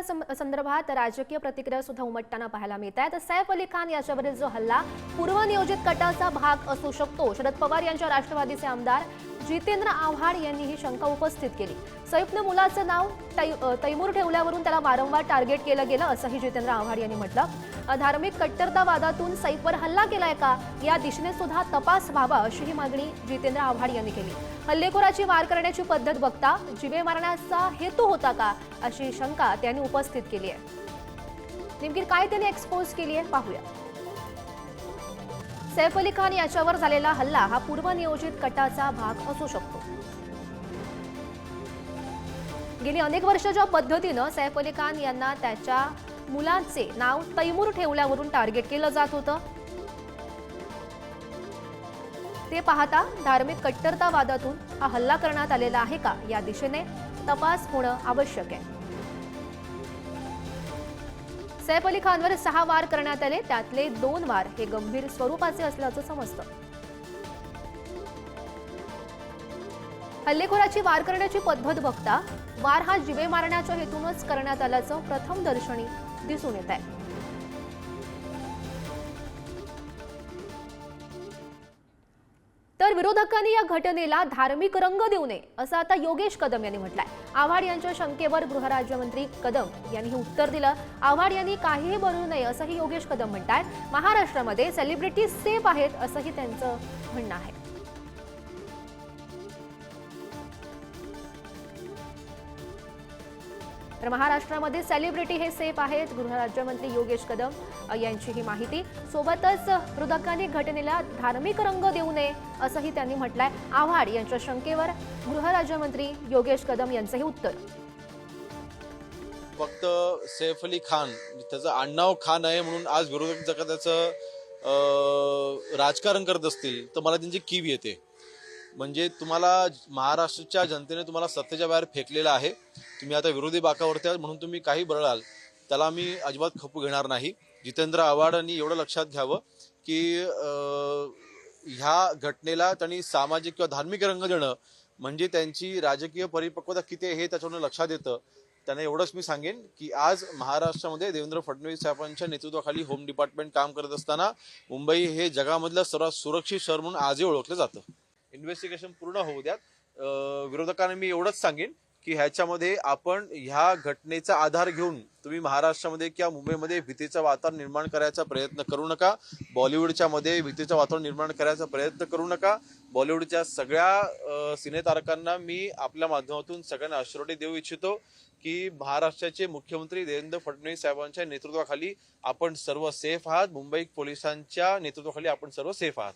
संदर्भात राजकीय प्रतिक्रिया सुद्धा उमटताना पाहायला मिळत आहे। तर सैफ अली खान याच्यावरील जो हल्ला पूर्वनियोजित कटाचा भाग असू शकतो। शरद पवार यांच्या राष्ट्रवादीचे आमदार जितेंद्र आव्हाड यांनी ही शंका उपस्थित केली। सैफने मुलाचं नाव तैमूर ठेवल्यावरून त्याला वारंवार टार्गेट केलं गेलं असंही जितेंद्र आव्हाड यांनी म्हटलं। धार्मिक कट्टरतावादातून सैफवर हल्ला केलाय का या दिशेने सुद्धा तपास व्हावा अशी ही मागणी जितेंद्र आव्हाड यांनी केली। हल्लेखोराची वार करण्याची पद्धत बघता जीवे मारण्याचा हेतू होता का अशी शंका त्यांनी उपस्थित केली आहे। नेमकी काय त्यांनी एक्सपोज केली आहे पाहूया। सैफ अली खान याच्यावर झालेला हल्ला हा पूर्वनियोजित कटाचा भाग असू शकतो। गेली अनेक वर्ष ज्या पद्धतीने सैफ अली खान यांना त्याच्या मुलाचे नाव तैमूर ठेवल्यावरून टार्गेट केलं जात होतं ते पाहता धार्मिक कट्टरतावादातून हा हल्ला करण्यात आलेला आहे का या दिशेने तपास होणं आवश्यक आहे। सैफ अली खानवर 6 वार करण्यात आले, त्यातले 2 वार हे गंभीर स्वरूपाचे असल्याचं समजतं। हल्लेखोराची वार करण्याची पद्धत बघता वार हा जीवे मारण्याच्या हेतूनच करण्यात आल्याचं प्रथम दर्शनी दिसून येत आहे। तर विरोधकांनी या घटनेला धार्मिक रंग देऊ नये असं आता योगेश कदम यांनी म्हटलंय। आव्हाड यांच्या शंकेवर गृहराज्यमंत्री कदम यांनी उत्तर दिलं। आव्हाड यांनी काहीही बोलू नये असंही योगेश कदम म्हणतात। महाराष्ट्रामध्ये सेलिब्रिटी सेफ आहेत असंही त्यांचं म्हणणं आहे। तर महाराष्ट्रामध्ये सेलिब्रिटी हे सेफ आहेत, गृहराज्यमंत्री योगेश कदम यांची ही माहिती। सोबतच विरोधकांनी घटनेला धार्मिक रंग देऊ नये असंही त्यांनी म्हटलंय। आव्हाड यांच्या शंकेवर गृहराज्यमंत्री योगेश कदम यांचंही उत्तर। फक्त सैफ अली खान त्याचं आडनाव खान आहे म्हणून आज विरोधक जर का त्याचं राजकारण करत असतील तर मला त्यांची कीव येते। म्हणजे तुम्हाला महाराष्ट्राच्या जनतेने तुम्हाला सत्तेच्या बाहेर फेकलेलं आहे, तुम्ही आता विरोधी बाकावरती आहात म्हणून तुम्ही काही बरळाल त्याला मी अजिबात खपू घेणार नाही। जितेंद्र आव्हाडांनी एवढं लक्षात घ्यावं की ह्या घटनेला त्यांनी सामाजिक किंवा धार्मिक रंग देणं म्हणजे त्यांची राजकीय परिपक्वता किती आहे हे त्याच्यावरून लक्षात येतं। त्यांना एवढंच मी सांगेन की आज महाराष्ट्रामध्ये देवेंद्र फडणवीस साहेबांच्या नेतृत्वाखाली होम डिपार्टमेंट काम करत असताना मुंबई हे जगामधलं सर्वात सुरक्षित शहर म्हणून आजही ओळखलं जातं। इन्व्हेस्टिगेशन पूर्ण होऊ द्यात। विरोधकांना मी एवढंच सांगेन की ह्याच्यामध्ये आपण ह्या घटनेचा आधार घेऊन तुम्ही महाराष्ट्रामध्ये किंवा मुंबईमध्ये भीतीचं वातावरण निर्माण करायचा प्रयत्न करू नका। बॉलिवूडच्या मध्ये भीतीचं वातावरण निर्माण करायचा प्रयत्न करू नका। बॉलिवूडच्या सगळ्या सिनेतारकांना मी आपल्या माध्यमातून सगळ्यांना अश्युरिटी देऊ इच्छितो की महाराष्ट्राचे मुख्यमंत्री देवेंद्र फडणवीस साहेबांच्या नेतृत्वाखाली आपण सर्व सेफ आहात। मुंबई पोलिसांच्या नेतृत्वाखाली आपण सर्व सेफ आहात।